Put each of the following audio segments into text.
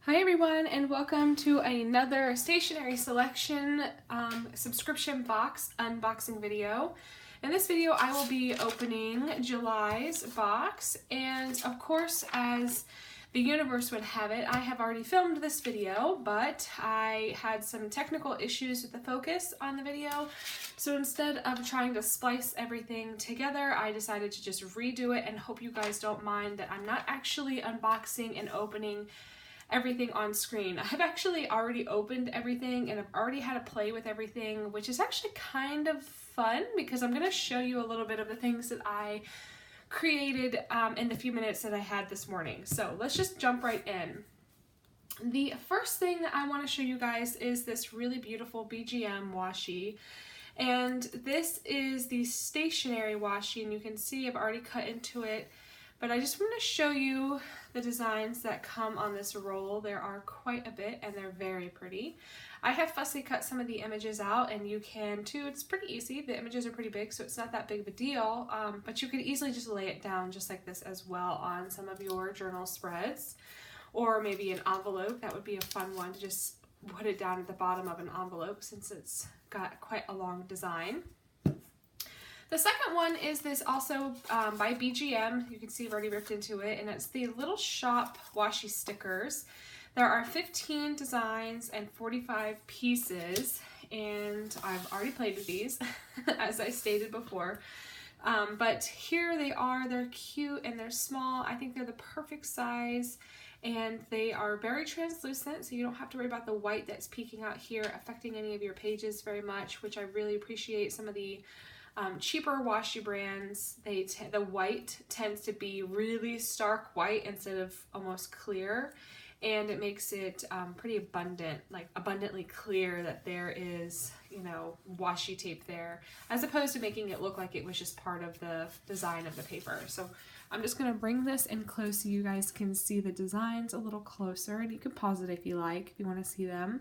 Hi everyone, and welcome to another stationery selection subscription box unboxing video. In this video I will be opening July's box, and of course, as the universe would have it, I have already filmed this video, but I had some technical issues with the focus on the video. So instead of trying to splice everything together, I decided to just redo it, and hope you guys don't mind that I'm not actually unboxing and opening everything on screen. I've actually already opened everything and I've already had to play with everything, which is actually kind of fun because I'm going to show you a little bit of the things that I created in the few minutes that I had this morning. So let's just jump right in. The first thing that I want to show you guys is this really beautiful BGM washi. And this is the stationery washi, and you can see I've already cut into it. But I just want to show you the designs that come on this roll. There are quite a bit and they're very pretty. I have fussy cut some of the images out, and you can too. It's pretty easy. The images are pretty big, so it's not that big of a deal, but you could easily just lay it down just like this as well on some of your journal spreads, or maybe an envelope. That would be a fun one to just put it down at the bottom of an envelope since it's got quite a long design. The second one is this also by BGM. You can see I've already ripped into it, and it's the Little Shop washi stickers. There are 15 designs and 45 pieces, and I've already played with these, as I stated before. But here they are. They're cute and they're small. I think they're the perfect size, and they are very translucent, so you don't have to worry about the white that's peeking out here affecting any of your pages very much, which I really appreciate. Some of the cheaper washi brands, the white tends to be really stark white instead of almost clear, and it makes it pretty abundant, like abundantly clear that there is, you know, washi tape there, as opposed to making it look like it was just part of the design of the paper. So I'm just going to bring this in close so you guys can see the designs a little closer, and you can pause it if you like, if you want to see them.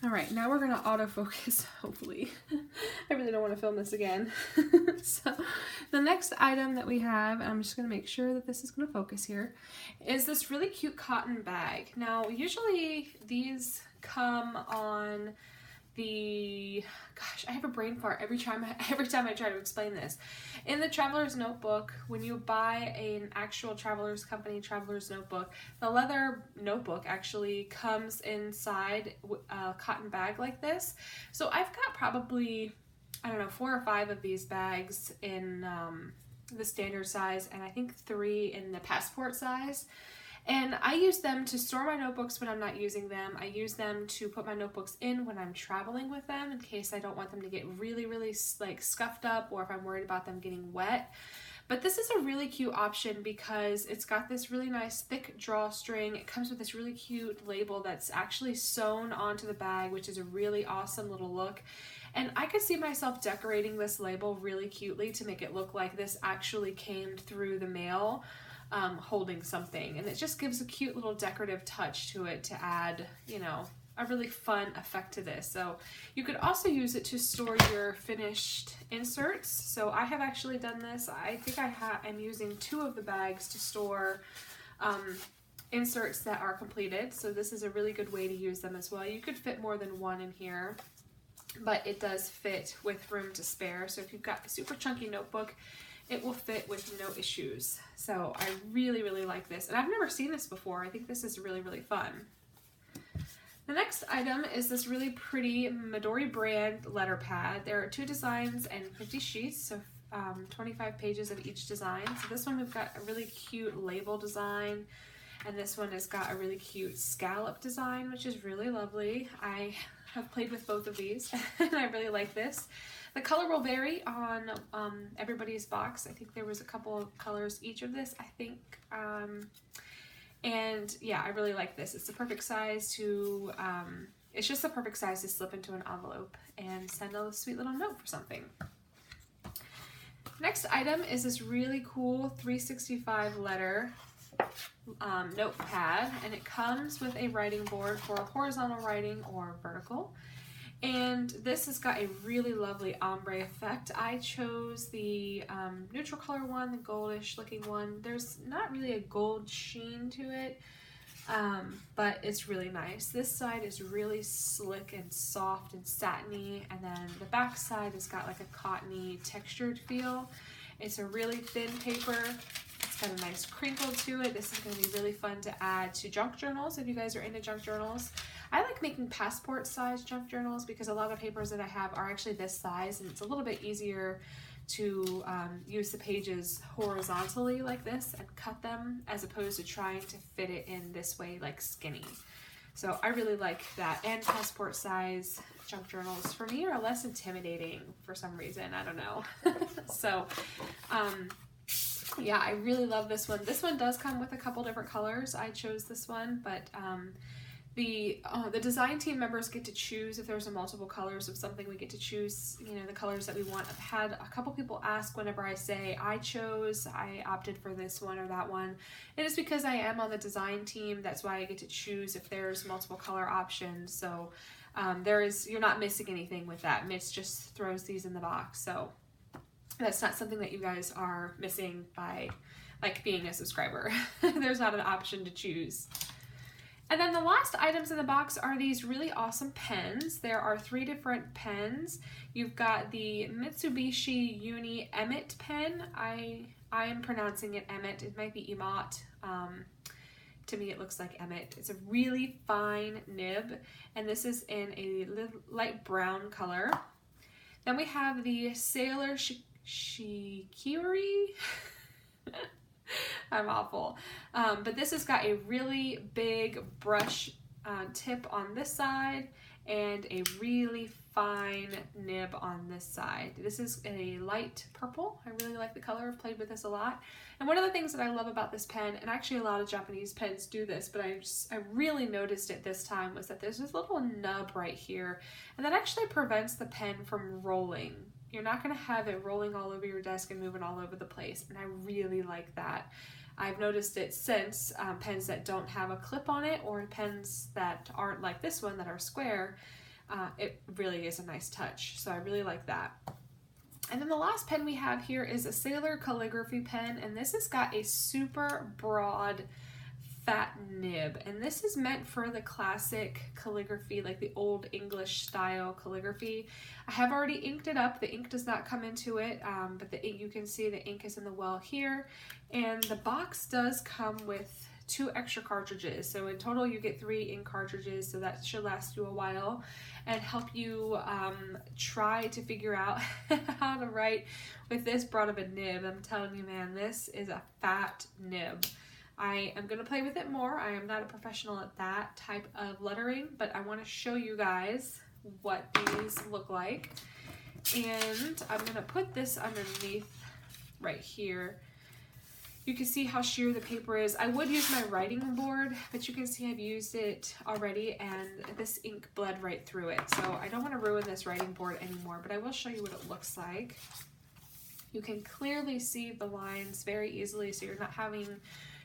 All right, now we're gonna autofocus, hopefully. I really don't want to film this again. So the next item that we have, and I'm just gonna make sure that this is gonna focus here, is this really cute cotton bag. Now, usually these come on the, gosh, I have a brain fart every time I try to explain this. In the Traveler's Notebook, when you buy an actual Traveler's Company Traveler's Notebook, the leather notebook actually comes inside a cotton bag like this. So I've got probably, I don't know, 4 or 5 of these bags in the standard size, and I think 3 in the passport size. And I use them to store my notebooks when I'm not using them. I use them to put my notebooks in when I'm traveling with them, in case I don't want them to get really, really like scuffed up, or if I'm worried about them getting wet. But this is a really cute option because it's got this really nice thick drawstring. It comes with this really cute label that's actually sewn onto the bag, which is a really awesome little look. And I could see myself decorating this label really cutely to make it look like this actually came through the mail. Holding something, and it just gives a cute little decorative touch to it to add, you know, a really fun effect to this. So you could also use it to store your finished inserts. So I have actually done this. I think I'm using 2 of the bags to store inserts that are completed. So this is a really good way to use them as well. You could fit more than 1 in here, but it does fit with room to spare. So if you've got a super chunky notebook, it will fit with no issues. So I really, really like this. And I've never seen this before. I think this is really, really fun. The next item is this really pretty Midori brand letter pad. There are 2 designs and 50 sheets, so 25 pages of each design. So this one we've got a really cute label design, and this one has got a really cute scallop design, which is really lovely. I have played with both of these and I really like this. The color will vary on everybody's box. I think there was a couple of colors each of this, I think. And yeah, I really like this. It's the perfect size to, it's just the perfect size to slip into an envelope and send a sweet little note for something. Next item is this really cool 365 letter notepad, and it comes with a writing board for horizontal writing or vertical. And this has got a really lovely ombre effect. I chose the neutral color one, the goldish looking one. There's not really a gold sheen to it, but it's really nice. This side is really slick and soft and satiny, and then the back side has got like a cottony textured feel. It's a really thin paper. It's got a nice crinkle to it. This is going to be really fun to add to junk journals if you guys are into junk journals. I like making passport size junk journals because a lot of papers that I have are actually this size, and it's a little bit easier to use the pages horizontally like this and cut them, as opposed to trying to fit it in this way like skinny. So I really like that. And passport size junk journals for me are less intimidating for some reason. I don't know. So yeah, I really love this one. This one does come with a couple different colors. I chose this one, but the design team members get to choose if there's a multiple colors of something. We get to choose, you know, the colors that we want. I've had a couple people ask whenever I say I opted for this one or that one. It is because I am on the design team. That's why I get to choose if there's multiple color options. So you're not missing anything with that. Mitch just throws these in the box. So that's not something that you guys are missing by like being a subscriber. There's not an option to choose. And then the last items in the box are these really awesome pens. There are 3 different pens. You've got the Mitsubishi Uni Emmet pen. I am pronouncing it Emmet. It might be Emot. To me it looks like Emmet. It's a really fine nib, and this is in a light brown color. Then we have the Sailor Shikiri. I'm awful. But this has got a really big brush tip on this side and a really fine nib on this side. This is a light purple. I really like the color. I've played with this a lot. And one of the things that I love about this pen, and actually a lot of Japanese pens do this, but I really noticed it this time, was that there's this little nub right here, and that actually prevents the pen from rolling. You're not going to have it rolling all over your desk and moving all over the place, and I really like that. I've noticed it since pens that don't have a clip on it, or pens that aren't like this one that are square. It really is a nice touch, so I really like that. And then the last pen we have here is a Sailor Calligraphy Pen, and this has got a super broad fat nib, and this is meant for the classic calligraphy, like the old English style calligraphy. I have already inked it up. The ink does not come into it, but the ink, you can see the ink is in the well here, and the box does come with 2 extra cartridges. So in total you get 3 ink cartridges, so that should last you a while and help you try to figure out how to write with this broad of a nib. I'm telling you, man, this is a fat nib. I am going to play with it more. I am not a professional at that type of lettering, but I want to show you guys what these look like. And I'm going to put this underneath right here. You can see how sheer the paper is. I would use my writing board, but you can see I've used it already and this ink bled right through it. So I don't want to ruin this writing board anymore, but I will show you what it looks like. You can clearly see the lines very easily, so you're not having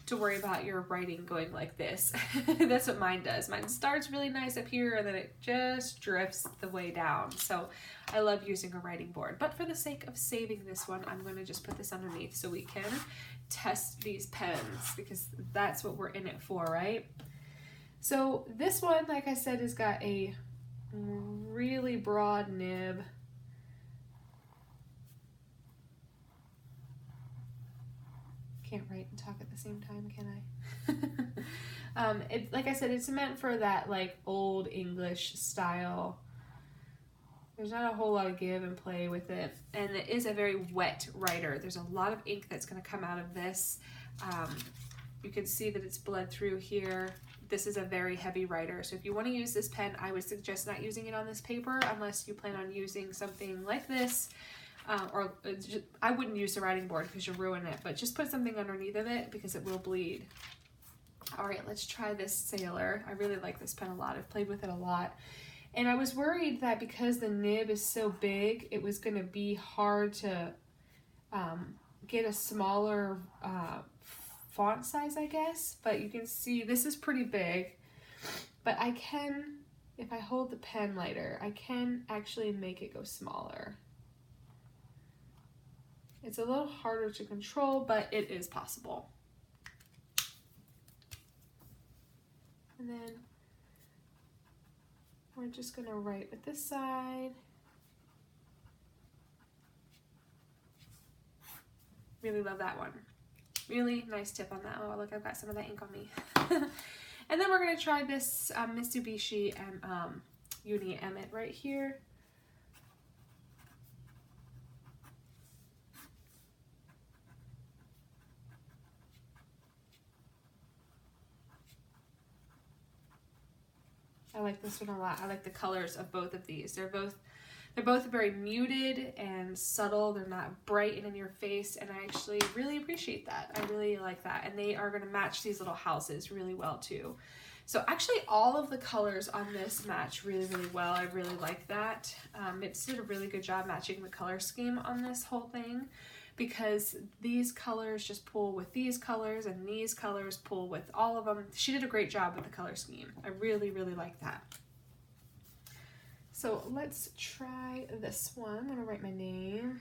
to worry about your writing going like this. That's what mine does. Mine starts really nice up here and then it just drifts the way down. So I love using a writing board, but for the sake of saving this one, I'm going to just put this underneath so we can test these pens, because that's what we're in it for, right? So this one, like I said, has got a really broad nib. Can't write and talk at the same time, can I? Like I said, it's meant for that like old English style. There's not a whole lot of give and play with it, and it is a very wet writer. There's a lot of ink that's going to come out of this. You can see that it's bled through here. This is a very heavy writer, so if you want to use this pen, I would suggest not using it on this paper unless you plan on using something like this. I wouldn't use the writing board because you'll ruin it, but just put something underneath of it because it will bleed. All right, let's try this Sailor. I really like this pen a lot. I've played with it a lot. And I was worried that because the nib is so big, it was going to be hard to get a smaller font size, I guess. But you can see this is pretty big. But I can if I hold the pen lighter, I can actually make it go smaller. It's a little harder to control, but it is possible. And then we're just gonna write with this side. Really love that one. Really nice tip on that. Oh, look, I've got some of that ink on me. And then we're gonna try this Mitsubishi and Uni Emmett right here. I like this one a lot. I like the colors of both of these. They're both very muted and subtle. They're not bright and in your face, and I actually really appreciate that. I really like that. And they are gonna match these little houses really well too. So actually all of the colors on this match really, really well. I really like that. It did a really good job matching the color scheme on this whole thing, because these colors just pull with these colors and these colors pull with all of them. She did a great job with the color scheme. I really, really like that. So let's try this one. I'm gonna write my name.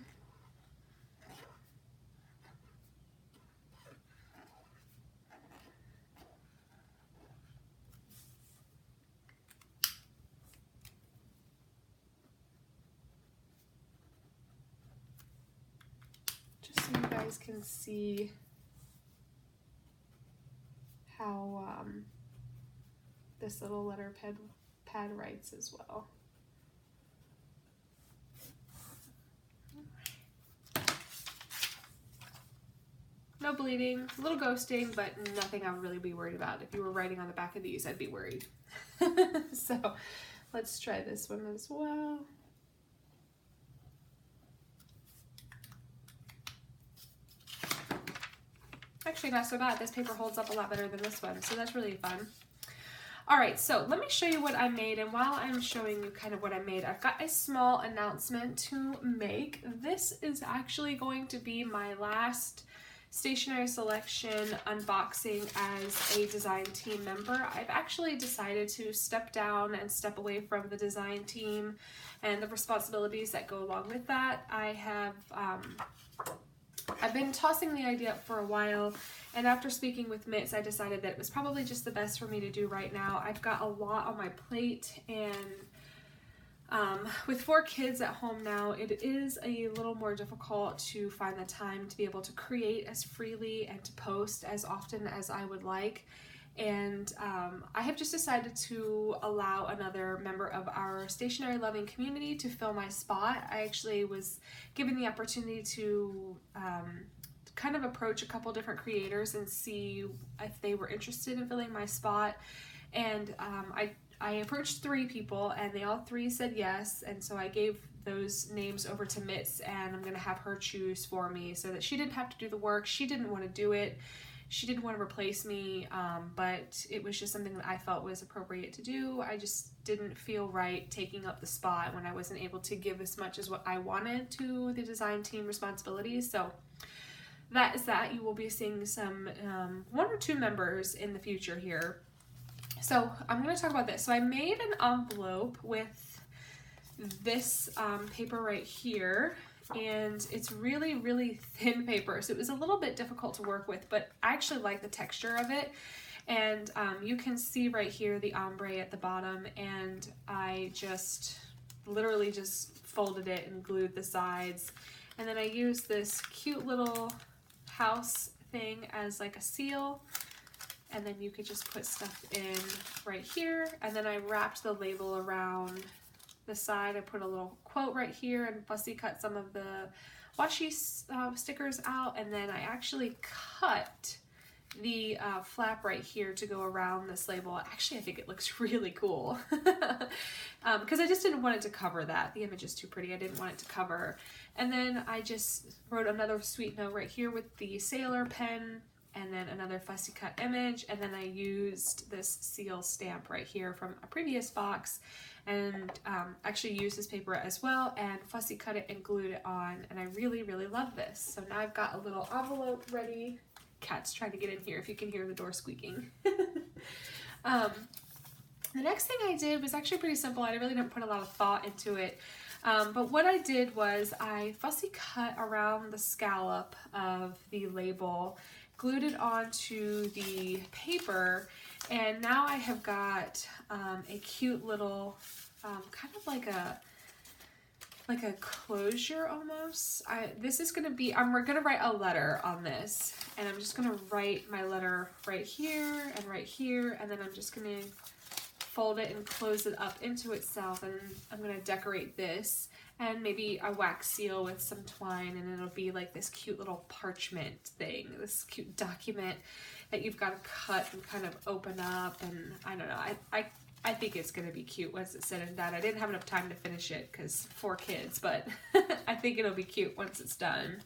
Just so you guys can see how this little letter pad writes as well. No bleeding, a little ghosting, but nothing I would really be worried about. If you were writing on the back of these, I'd be worried. So let's try this one as well. Actually, not so bad. This paper holds up a lot better than this one, so that's really fun. All right, so let me show you what I made, and while I'm showing you kind of what I made, I've got a small announcement to make. This is actually going to be my last stationery selection unboxing as a design team member. I've actually decided to step down and step away from the design team and the responsibilities that go along with that. I've been tossing the idea up for a while, and after speaking with Mitz, I decided that it was probably just the best for me to do right now. I've got a lot on my plate, and with 4 kids at home now, it is a little more difficult to find the time to be able to create as freely and to post as often as I would like. And I have just decided to allow another member of our stationery loving community to fill my spot. I actually was given the opportunity to kind of approach a couple different creators and see if they were interested in filling my spot. And I approached 3 people, and they all 3 said yes, and so I gave those names over to Mitz, and I'm gonna have her choose for me so that she didn't have to do the work. She didn't want to do it. She didn't want to replace me, but it was just something that I felt was appropriate to do. I just didn't feel right taking up the spot when I wasn't able to give as much as what I wanted to the design team responsibilities. So that is that. You will be seeing some 1 or 2 members in the future here. So I'm going to talk about this. So I made an envelope with this paper right here, and it's really, really thin paper, so it was a little bit difficult to work with, but I actually like the texture of it. And you can see right here the ombre at the bottom, and I just literally just folded it and glued the sides, and then I used this cute little house thing as like a seal. And then you could just put stuff in right here, and then I wrapped the label around the side. I put a little quote right here and fussy cut some of the washi stickers out, and then I actually cut the flap right here to go around this label. Actually, I think it looks really cool because I just didn't want it to cover that. The image is too pretty. I didn't want it to cover. And then I just wrote another sweet note right here with the sailor pen, and then another fussy cut image, and then I used this seal stamp right here from a previous box, and actually used this paper as well and fussy cut it and glued it on, and I really, really love this. So now I've got a little envelope ready. Cat's trying to get in here if you can hear the door squeaking. The next thing I did was actually pretty simple. I really didn't put a lot of thought into it. But what I did was I fussy cut around the scallop of the label, glued it onto the paper, and now I have got a cute little kind of like a closure almost. This is gonna be, we're gonna write a letter on this, and I'm just gonna write my letter right here, and then I'm just gonna fold it and close it up into itself, and I'm gonna decorate this and maybe a wax seal with some twine, and it'll be like this cute little parchment thing, this cute document that you've got to cut and kind of open up, and I don't know, I think it's gonna be cute once it's said and done. I didn't have enough time to finish it because 4 kids, but I think it'll be cute once it's done.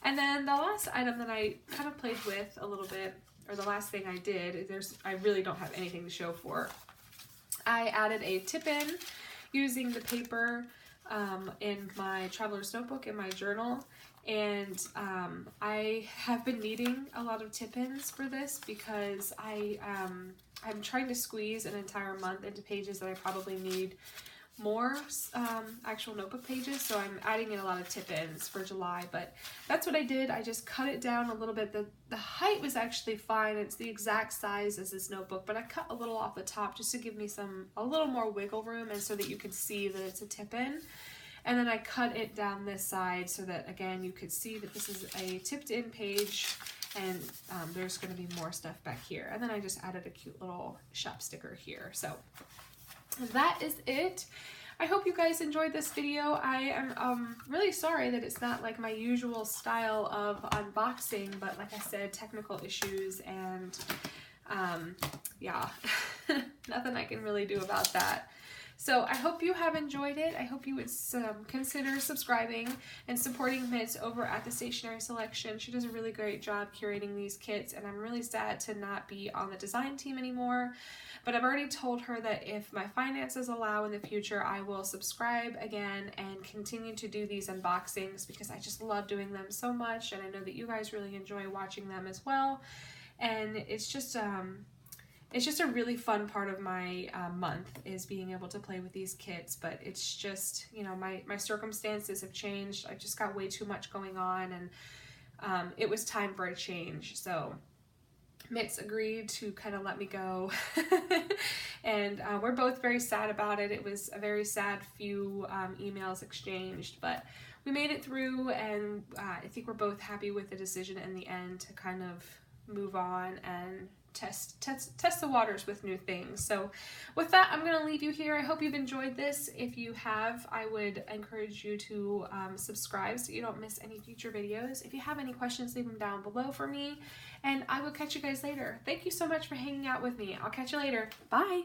And then the last item that I kind of played with a little bit, or the last thing I did, I really don't have anything to show for. I added a tip-in using the paper in my traveler's notebook in my journal, and I have been needing a lot of tip-ins for this because I'm trying to squeeze an entire month into pages that I probably need more actual notebook pages, so I'm adding in a lot of tip-ins for July. But that's what I did. I just cut it down a little bit. The height was actually fine. It's the exact size as this notebook, but I cut a little off the top just to give me a little more wiggle room, and so that you could see that it's a tip-in. And then I cut it down this side so that, again, you could see that this is a tipped-in page, and there's going to be more stuff back here. And then I just added a cute little shop sticker here. So that is it. I hope you guys enjoyed this video. I am really sorry that it's not like my usual style of unboxing, but like I said, technical issues, and yeah, nothing I can really do about that. So I hope you have enjoyed it. I hope you would consider subscribing and supporting Mitz over at the Stationery Selection. She does a really great job curating these kits, and I'm really sad to not be on the design team anymore. But I've already told her that if my finances allow in the future, I will subscribe again and continue to do these unboxings because I just love doing them so much, and I know that you guys really enjoy watching them as well. And it's just a really fun part of my month is being able to play with these kits. But it's just, you know, my circumstances have changed. I just got way too much going on, and it was time for a change. So Mitz agreed to kind of let me go, and we're both very sad about it. It was a very sad few emails exchanged, but we made it through, and I think we're both happy with the decision in the end to kind of move on and test the waters with new things. So with that, I'm going to leave you here. I hope you've enjoyed this. If you have, I would encourage you to subscribe so you don't miss any future videos. If you have any questions, leave them down below for me, and I will catch you guys later. Thank you so much for hanging out with me. I'll catch you later. Bye.